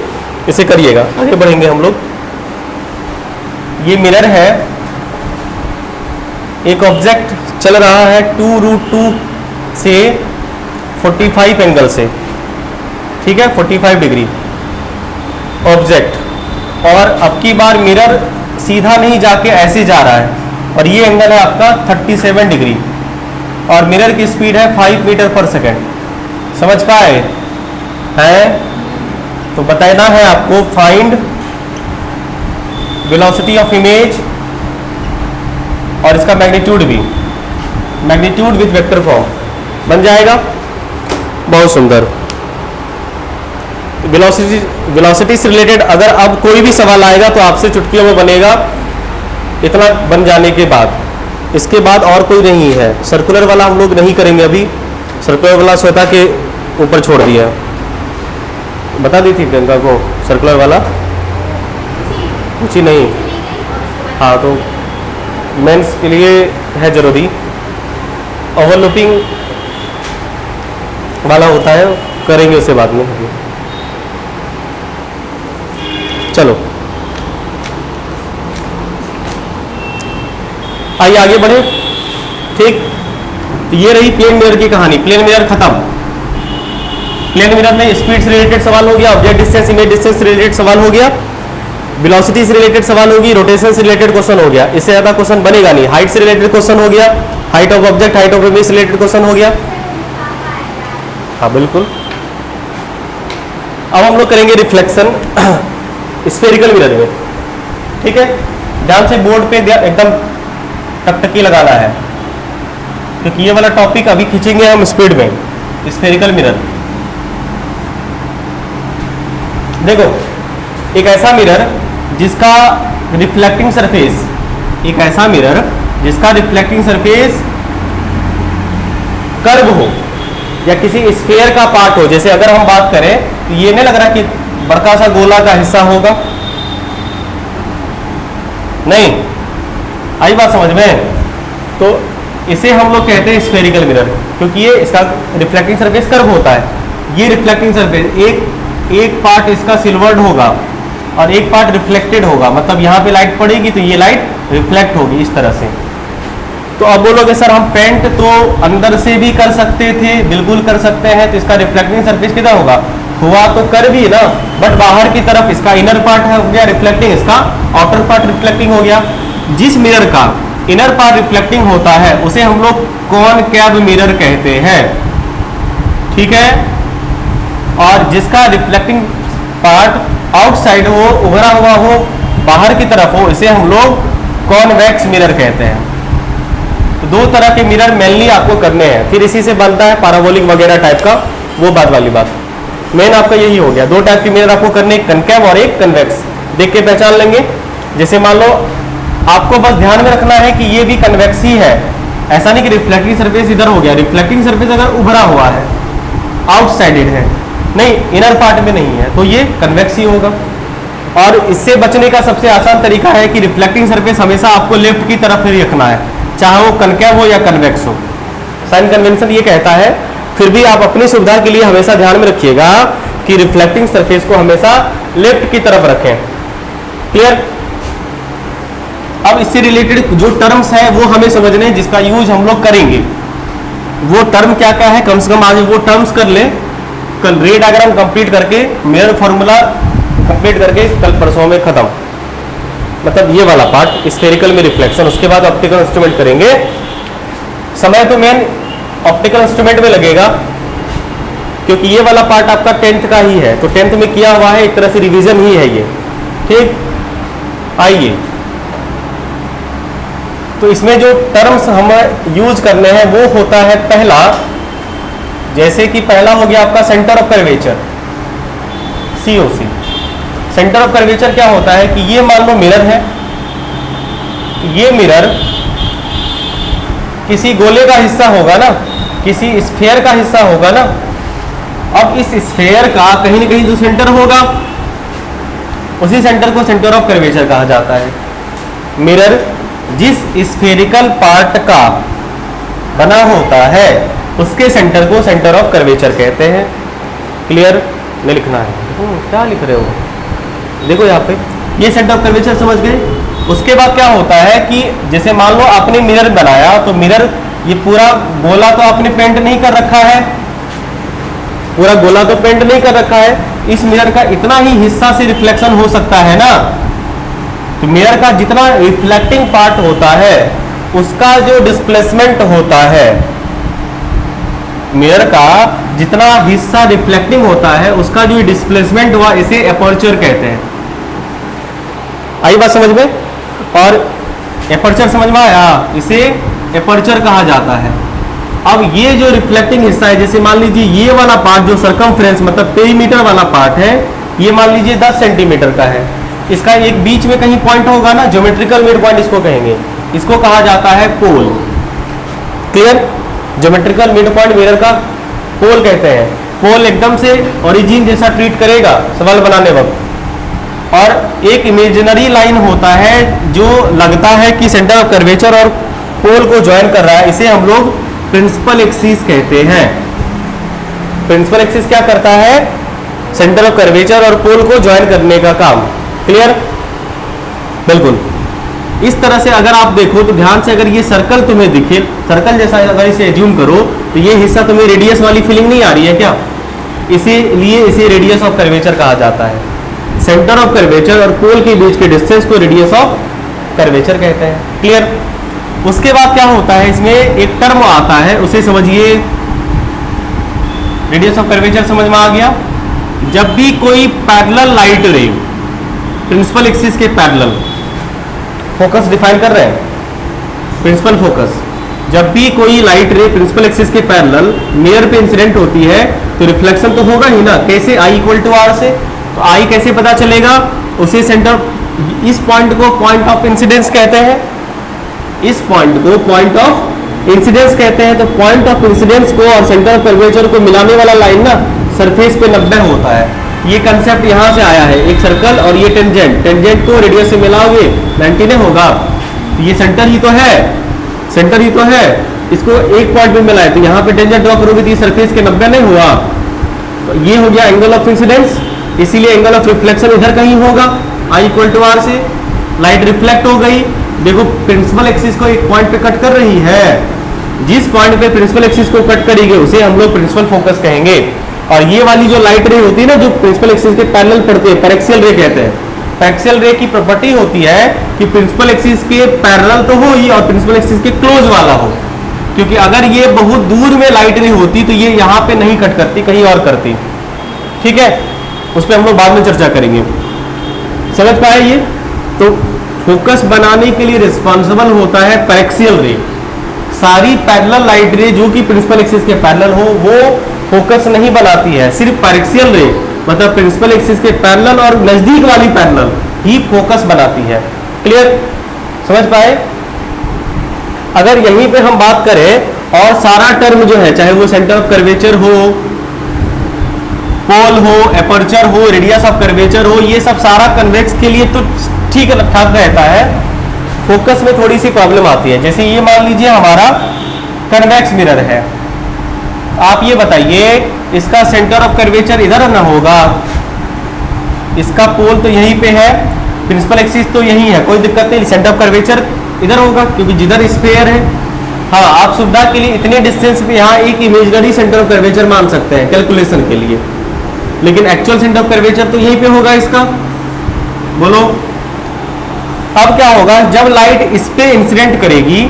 इसे करिएगा, आगे बढ़ेंगे हम लोग। ये मिरर है, एक ऑब्जेक्ट चल रहा है 2√2 से 45 एंगल से, ठीक है, 45 डिग्री ऑब्जेक्ट, और अब की बार मिरर सीधा नहीं जाके ऐसे जा रहा है, और ये एंगल है आपका 37 डिग्री, और मिरर की स्पीड है 5 मीटर पर सेकेंड। समझ पाए हैं? तो बताना है आपको, फाइंड वेलोसिटी ऑफ इमेज और इसका मैग्नीट्यूड भी, मैग्नीट्यूड विथ वेक्टर फॉर्म बन जाएगा। बहुत सुंदर। वेलोसिटी से रिलेटेड अगर अब कोई भी सवाल आएगा तो आपसे चुटकियों में बनेगा, इतना बन जाने के बाद। इसके बाद और कोई नहीं है। सर्कुलर वाला हम लोग नहीं करेंगे अभी, सर्कुलर वाला श्वेता के ऊपर छोड़ दिया। बता दी थी प्रियंका को सर्कुलर वाला, पूछी नहीं? हाँ, तो मेंस के लिए है जरूरी। ओवरलैपिंग वाला होता है, करेंगे उसे बाद में। चलो आइए आगे बढ़े। ठीक, तो ये रही प्लेन मिरर की कहानी। प्लेन मिरर खत्म। प्लेन मिरर में स्पीड से रिलेटेड सवाल हो गया, ऑब्जेक्ट डिस्टेंस, इमेज डिस्टेंस से रिलेटेड सवाल हो गया, वेलोसिटी से रिलेटेड सवाल होगी, रोटेशन से रिलेटेड क्वेश्चन हो गया। इससे ज्यादा क्वेश्चन बनेगा नहीं। हाइट से रिलेटेड क्वेश्चन हो गया, height of object, height of image से रिलेटेड क्वेश्चन हो गया। हाँ बिल्कुल। अब हम लोग करेंगे रिफ्लेक्शन स्फेरिकल मिरर में। ठीक है, ध्यान से बोर्ड पे एकदम टकटकी लगाना है, क्योंकि ये वाला टॉपिक अभी खींचेंगे हम स्पीड में। स्फेरिकल मिरर देखो, एक ऐसा मिरर जिसका रिफ्लेक्टिंग सरफेस, एक ऐसा मिरर जिसका रिफ्लेक्टिंग सरफेस कर्व हो या किसी स्फीयर का पार्ट हो। जैसे अगर हम बात करें तो ये नहीं लग रहा कि बड़का सा गोला का हिस्सा होगा, नहीं आई बात समझ में? तो इसे हम लोग कहते हैं स्फेरिकल मिरर, क्योंकि ये इसका रिफ्लेक्टिंग सरफेस कर्व होता है। ये रिफ्लेक्टिंग सरफेस एक पार्ट इसका सिल्वर्ड होगा और एक पार्ट रिफ्लेक्टेड होगा, मतलब यहाँ पे लाइट पड़ेगी तो ये लाइट रिफ्लेक्ट होगी इस तरह से। तो अब बोलोगे सर हम पेंट तो अंदर से भी कर सकते थे, बिल्कुल कर सकते हैं, तो इसका रिफ्लेक्टिंग सरफेस कितना होगा? हुआ तो कर भी ना, बट बाहर की तरफ इसका इनर पार्ट हो गया रिफ्लेक्टिंग, इसका आउटर पार्ट रिफ्लेक्टिंग हो गया। जिस मिरर का इनर पार्ट रिफ्लेक्टिंग होता है उसे हम लोग कॉनकेव मिरर कहते हैं। ठीक है, और जिसका रिफ्लेक्टिंग पार्ट आउटसाइड हो, उभरा हुआ हो, बाहर की तरफ हो, इसे हम लोग कॉन्वेक्स मिरर कहते हैं। तो दो तरह के मिरर मेनली आपको करने हैं, फिर इसी से बनता है पैराबोलिक वगैरह टाइप का, वो बात वाली बात। मेन आपका यही हो गया, दो टाइप के मिरर आपको करने, एक कनकेव और एक कन्वेक्स। देख के पहचान लेंगे। जैसे मान लो आपको बस ध्यान में रखना है कि ये भी कन्वेक्स ही है, ऐसा नहीं कि रिफ्लेक्टिंग सरफेस इधर हो गया। रिफ्लेक्टिंग सरफेस अगर उभरा हुआ है, आउटसाइडेड है, नहीं इनर पार्ट में नहीं है, तो ये कन्वेक्स ही होगा। और इससे बचने का सबसे आसान तरीका है कि रिफ्लेक्टिंग सरफेस हमेशा आपको लेफ्ट की तरफ ही रखना है, चाहे वो कनकेव हो या कन्वेक्स हो। साइन कन्वेंशन ये कहता है। फिर भी आप अपनी सुविधा के लिए हमेशा ध्यान में रखिएगा कि रिफ्लेक्टिंग सरफेस को हमेशा लेफ्ट की तरफ रखें। क्लियर? अब इससे रिलेटेड जो टर्म्स है वो हमें समझने हैं, जिसका यूज हम लोग करेंगे। वो टर्म क्या क्या है, कम से कम आज वो टर्म्स कर ले। कल रे डायग्राम कंप्लीट करके, मिरर फॉर्मूला कंप्लीट करके कल परसों में खत्म, मतलब ये वाला पार्ट स्फेरिकल में रिफ्लेक्शन। उसके बाद ऑप्टिकल इंस्ट्रूमेंट करेंगे। समय तो मेन ऑप्टिकल इंस्ट्रूमेंट में लगेगा, क्योंकि ये वाला पार्ट आपका 10th का ही है, तो 10th में किया हुआ है, एक तरह से रिवीजन ही है ये। ठीक, आइए तो इसमें जो टर्म्स हम यूज करने हैं वो होता है पहला, जैसे कि पहला हो गया आपका centre of curvature, COC। Centre of curvature क्या होता है कि ये मान लो मिरर है, ये मिरर किसी गोले का हिस्सा होगा ना, किसी स्फेयर का हिस्सा होगा ना। अब इस स्फेयर का कहीं ना कहीं जो सेंटर होगा, उसी सेंटर को सेंटर ऑफ कर्वेचर कहा जाता है। मिरर जिस स्फेरिकल पार्ट का बना होता है उसके सेंटर को सेंटर ऑफ कर्वेचर कहते हैं। क्लियर? नहीं लिखना है। क्या लिख रहे हो? देखो यहाँ पे ये सेंटर ऑफ कर्वेचर समझ गए। उसके बाद क्या होता है कि जैसे मान लो आपने मिरर बनाया, तो मिरर ये पूरा गोला तो आपने पेंट नहीं कर रखा है, पूरा गोला तो पेंट नहीं कर रखा है। इस मिरर का इतना ही हिस्सा से रिफ्लेक्शन हो सकता है ना। तो मिरर का जितना रिफ्लेक्टिंग पार्ट होता है उसका जो डिस्प्लेसमेंट होता है, मिरर का जितना हिस्सा रिफ्लेक्टिंग होता है उसका जो डिस्प्लेसमेंट हुआ, इसे एपर्चर कहते हैं। आई बात समझ में? और एपर्चर समझ में आया? इसे एपर्चर कहा जाता है। अब ये जो रिफ्लेक्टिंग हिस्सा है, जैसे मान लीजिए ये वाला पार्ट जो सर्कमफ्रेंस मतलब पेरीमीटर वाला पार्ट है, ये मान लीजिए 10 सेंटीमीटर का है। इसका एक बीच में कहीं पॉइंट होगा ना, ज्योमेट्रिकल मिड पॉइंट इसको कहेंगे, इसको कहा जाता है pole. Clear? Geometrical mid point mirror का पोल कहते हैं। पोल एकदम से ओरिजिन जैसा ट्रीट करेगा सवाल बनाने वक्त। और एक इमेजिनरी लाइन होता है जो लगता है कि सेंटर ऑफ कर्वेचर और पोल को ज्वाइन कर रहा है, इसे हम लोग प्रिंसिपल एक्सिस कहते हैं। प्रिंसिपल एक्सिस क्या करता है? सेंटर ऑफ कर्वेचर और पोल को ज्वाइन करने का काम। क्लियर? बिल्कुल। इस तरह से अगर आप देखो तो ध्यान से, अगर ये सर्कल तुम्हें दिखे, सर्कल जैसा अगर इसे एज्यूम करो, तो ये हिस्सा तुम्हें रेडियस वाली फीलिंग नहीं आ रही है क्या? इसीलिए इसे रेडियस ऑफ कर्वेचर कहा जाता है। सेंटर ऑफ कर्वेचर और पोल के बीच के डिस्टेंस को रेडियस ऑफ कर्वेचर कहते हैं। क्लियर? उसके बाद क्या होता है, इसमें एक टर्म आता है, उसे समझिए। रेडियस ऑफ कर्वेचर समझ में आ गया? जब भी कोई parallel light ray principal axis के पैरेलल, फोकस डिफाइन कर रहे हैं, प्रिंसिपल फोकस, जब भी कोई लाइट रे प्रिंसिपल एक्सिस के पैरेलल मिरर पे इंसिडेंट होती है तो रिफ्लेक्शन तो होगा ही ना। कैसे? I इक्वल टू आर से। तो I कैसे पता चलेगा? उसे सेंटर, इस पॉइंट को पॉइंट ऑफ इंसिडेंस कहते हैं, इस पॉइंट को पॉइंट ऑफ इंसिडेंस कहते हैं। तो पॉइंट ऑफ इंसिडेंस को और सेंटर ऑफ कर्वेचर को मिलाने वाला लाइन ना सरफेस पे 90 होता है। ये कंसेप्ट यहाँ से आया है। एक सर्कल और ये टेंजेंट, टेंजेंट को रेडियस से मिलाओगे 90 होगा। तो ये सेंटर ही तो है, सेंटर ही तो है। इसको एक पॉइंट पे मिलाए तो यहाँ पे टेंजेंट ड्रॉ करोगे तो ये सरफेस के 90 नहीं हुआ। तो ये हो गया एंगल ऑफ इंसिडेंस, इसीलिए एंगल ऑफ रिफ्लेक्शन इधर कहीं होगा। I इक्वल टू आर से लाइट रिफ्लेक्ट हो गई। देखो प्रिंसिपल एक्सिस को एक पॉइंट पे कट कर रही है, जिस पॉइंट पे प्रिंसिपल एक्सिस को कट करेगी उसे हम लोग प्रिंसिपल फोकस कहेंगे। और ये वाली जो लाइट रे होती है ना, जो प्रिंसिपल एक्सिस के पैरेलल पड़ते हैं, पैरेक्सियल रे कहते हैं। पैरेक्सियल रे की प्रॉपर्टी होती है कि प्रिंसिपल एक्सिस के पैरेलल तो हो ही और प्रिंसिपल एक्सिस के क्लोज वाला हो, क्योंकि अगर ये बहुत दूर में लाइट रे होती तो ये यहाँ पे नहीं कट करती, कहीं और करती। ठीक है, उस पर हम लोग बाद में चर्चा करेंगे। समझ पाए ये? तो फोकस बनाने के लिए रिस्पॉन्सिबल होता है पैरेक्सियल रे। सारी पैरेलल लाइट रे जो कि प्रिंसिपल एक्सिस के पैरेलल हो वो फोकस नहीं बनाती है, सिर्फ पैरेक्सियल रे मतलब प्रिंसिपल एक्सिस के पैरेलल और नजदीक वाली पैरेलल ही फोकस बनाती है। क्लियर? समझ पाए? अगर यहीं पे हम बात करें और सारा टर्म जो है, चाहे वो सेंटर ऑफ कर्वेचर हो, पोल हो, एपर्चर हो, रेडियस ऑफ कर्वेचर हो, ये सब सारा कन्वेक्स के लिए तो ठीक ठाक रहता है। फोकस में थोड़ी सी प्रॉब्लम आती है। जैसे ये मान लीजिए हमारा कन्वेक्स मिरर है, आप ये बताइए इसका सेंटर ऑफ कर्वेचर इधर ना होगा, इसका पोल तो यहीं पे है, प्रिंसिपल एक्सिस तो यहीं है, कोई दिक्कत नहीं, सेंटर ऑफ कर्वेचर इधर होगा क्योंकि जिधर स्फीयर है। हाँ, आप सुविधा के लिए इतने डिस्टेंस पे यहाँ एक इमेजिनरी सेंटर ऑफ कर्वेचर मान सकते हैं कैलकुलेशन के लिए, लेकिन एक्चुअल सेंटर ऑफ कर्वेचर तो यहीं पे होगा इसका। बोलो अब क्या होगा, जब लाइट इस पे इंसिडेंट करेगी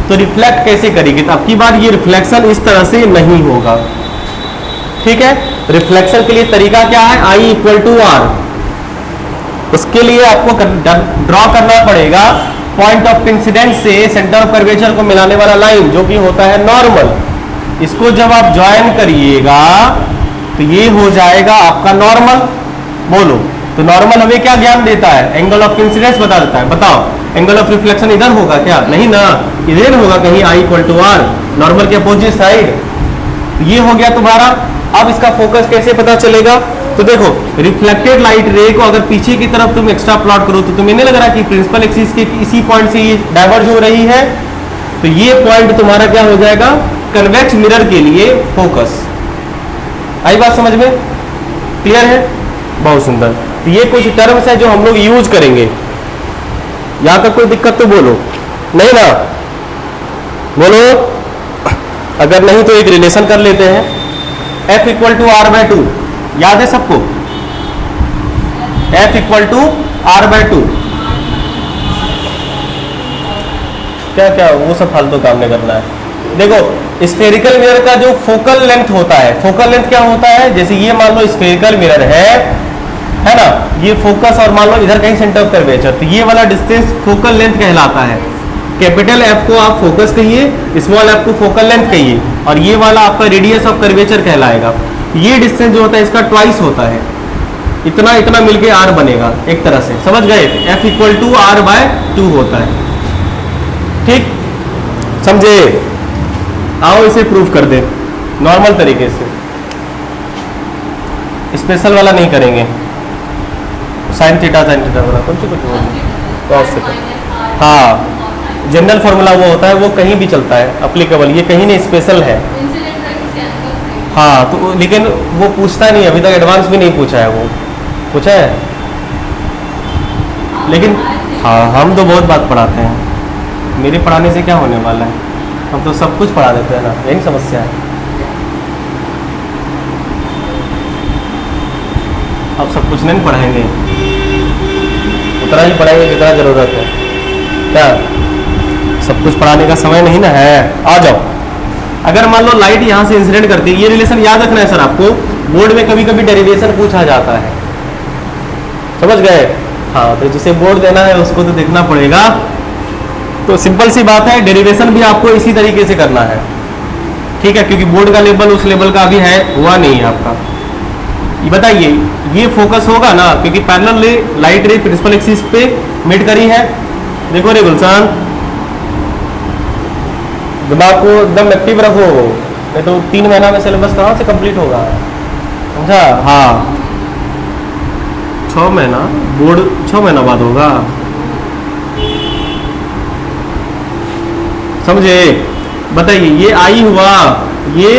तो रिफ्लेक्ट कैसे करेगी? तो अब की बार ये रिफ्लेक्शन इस तरह से नहीं होगा। ठीक है, रिफ्लेक्शन के लिए तरीका क्या है? I equal to R. उसके लिए आपको ड्रॉ करना पड़ेगा पॉइंट ऑफ इंसिडेंस से सेंटर ऑफ कर्वेचर को मिलाने वाला लाइन, जो कि होता है नॉर्मल। इसको जब आप ज्वाइन करिएगा तो ये हो जाएगा आपका नॉर्मल। बोलो, तो तो नॉर्मल हमें क्या ज्ञान देता है, एंगल ऑफ इंसिडेंस बता देता है। बताओ एंगल ऑफ रिफ्लेक्शन इधर होगा क्या, नहीं ना, इधर होगा कहीं I equal to R, normal के अपोजिट साइड। तो ये हो गया तुम्हारा। अब इसका फोकस कैसे पता चलेगा, तो देखो रिफ्लेक्टेड लाइट रे को अगर पीछे की तरफ तुम एक्स्ट्रा प्लॉट करो तो तुम्हें नहीं लग रहा कि प्रिंसिपल एक्सिस के इसी पॉइंट से ये डाइवर्ज हो रही है, तो ये पॉइंट तुम्हारा क्या हो जाएगा, कन्वेक्स मिरर के लिए फोकस। आई बात समझ में, क्लियर है, बहुत सुंदर। तो ये कुछ टर्म्स है जो हम लोग यूज करेंगे। यहां तक कोई दिक्कत तो बोलो, नहीं ना, बोलो, अगर नहीं तो एक रिलेशन कर लेते हैं, F equal to R by two, याद है सबको, F equal to R by two. क्या क्या वो सब फालतू काम नहीं करना है। देखो स्फेरिकल मिरर का जो फोकल लेंथ होता है, फोकल लेंथ क्या होता है, जैसे ये मान लो स्फेरिकल मिरर है ना, ये फोकस और मान लो इधर कहीं सेंटर ऑफ कर्वेचर, तो ये वाला डिस्टेंस फोकल लेंथ कहलाता है। कैपिटल F को आप फोकस कहिए, स्मॉल f को फोकल लेंथ कहिए, और ये वाला आपका रेडियस ऑफ कर्वेचर कहलाएगा। ये डिस्टेंस जो होता है इसका ट्वाइस होता है, इतना इतना मिलके r बनेगा एक तरह से, समझ गए, F equal to R by two होता है। ठीक समझे, आओ इसे प्रूफ कर दे नॉर्मल तरीके से, स्पेशल वाला नहीं करेंगे। साइन थीटा वाला कुछ हाँ, जनरल फॉर्मूला वो होता है, वो कहीं भी चलता है अप्लीकेबल, ये कहीं नहीं स्पेशल है। हाँ तो लेकिन वो पूछता नहीं, अभी तक एडवांस भी नहीं पूछा है, वो पूछा है लेकिन हाँ हम तो बहुत बात पढ़ाते हैं, मेरे पढ़ाने से क्या होने वाला है, हम तो सब कुछ पढ़ा देते हैं ना, यही समस्या है। अब सब कुछ नहीं पढ़ाएंगे, उतना ही पढ़ाएंगे जितना जरूरत है, क्या सब कुछ पढ़ाने का समय नहीं ना है। आ जाओ, अगर मान लो लाइट यहाँ से इंसिडेंट करती है, ये रिलेशन याद रखना है सर आपको, बोर्ड में कभी कभी डेरिवेशन पूछा जाता है, समझ गए। हाँ तो जिसे बोर्ड देना है उसको तो देखना पड़ेगा, तो सिंपल सी बात है, डेरिवेशन भी आपको इसी तरीके से करना है, ठीक है, क्योंकि बोर्ड का लेवल उस लेवल का अभी है, हुआ नहीं है आपका। ये बताइए ये फोकस होगा ना, क्योंकि पैरेलल रे लाइट रे प्रिंसिपल एक्सिस पे मीट करी है। देखो रे गुलशन, दिमाग को एकदम एक्टिव रखो, नहीं तो 3 महीना में सिलेबस कहाँ से कंप्लीट होगा, समझा। हाँ 6 महीना, बोर्ड 6 महीना बाद होगा, समझे। बताइए ये आई हुआ, ये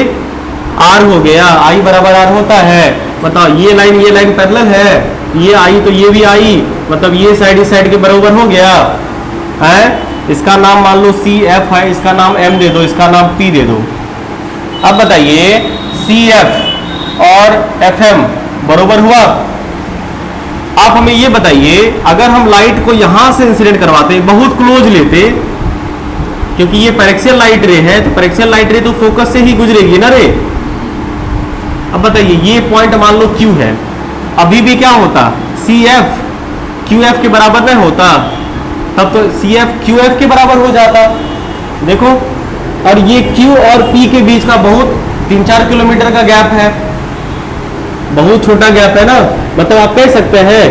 आर हो गया, आई बराबर आर होता है। बताओ ये लाइन पैरेलल है, ये आई तो ये भी आई, मतलब ये साइड इस साइड के बराबर हो गया है। इसका नाम मान लो सी एफ है, इसका नाम एम दे दो, इसका नाम पी दे दो। अब बताइए सी एफ और एफ एम बराबर हुआ। आप हमें ये बताइए, अगर हम लाइट को यहां से इंसिडेंट करवाते, बहुत क्लोज लेते, क्योंकि ये पैरेक्सियल लाइट रे है, तो पैरेक्सियल लाइट रे तो फोकस से ही गुजरेगी ना रे। अब बताइए ये पॉइंट मान लो Q है, अभी भी क्या होता, सी एफ क्यू एफ के बराबर नहीं होता, तब तो सी एफ क्यू एफ के बराबर हो जाता। देखो, और ये Q और P के बीच का बहुत 3-4 किलोमीटर का गैप है, बहुत छोटा गैप है ना। मतलब आप कह सकते हैं,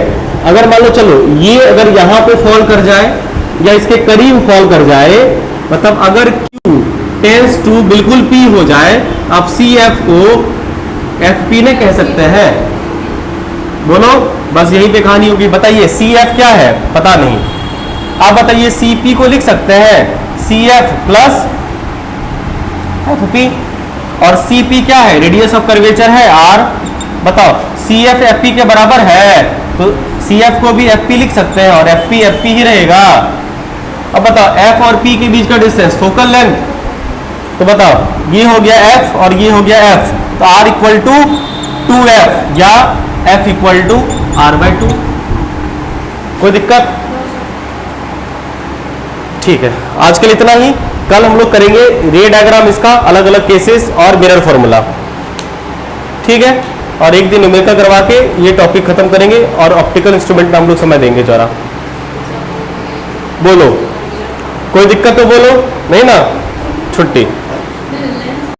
अगर मान लो चलो ये अगर यहाँ पे फॉल कर जाए या इसके करीब फॉल कर जाए, मतलब अगर Q टेंस टू बिल्कुल P हो जाए, आप सी एफ को एफ पी ने कह सकते हैं। बोलो, बस यही पे कहानी होगी। बताइए सी एफ क्या है, पता नहीं, आप बताइए सी पी को लिख सकते हैं C F plus F P, और सी पी क्या है, रेडियस ऑफ कर्वेचर है आर। बताओ सी एफ एफ पी के बराबर है, तो सी एफ को भी एफ पी लिख सकते हैं, और एफ पी ही रहेगा। अब बताओ एफ और पी के बीच का डिस्टेंस फोकल लेंथ, तो बताओ ये हो गया एफ और ये हो गया एफ, तो आर इक्वल टू 2f या f equal to R by 2। कोई दिक्कत? ठीक है, आजकल इतना ही। कल हम लोग करेंगे रे डायग्राम, इसका अलग अलग केसेस और मिरर फॉर्मूला, ठीक है। और एक दिन न्यूमेरिकल करवा के ये टॉपिक खत्म करेंगे, और ऑप्टिकल इंस्ट्रूमेंट में हम लोग समय देंगे जरा। बोलो, कोई दिक्कत तो बोलो, नहीं ना, छुट्टी।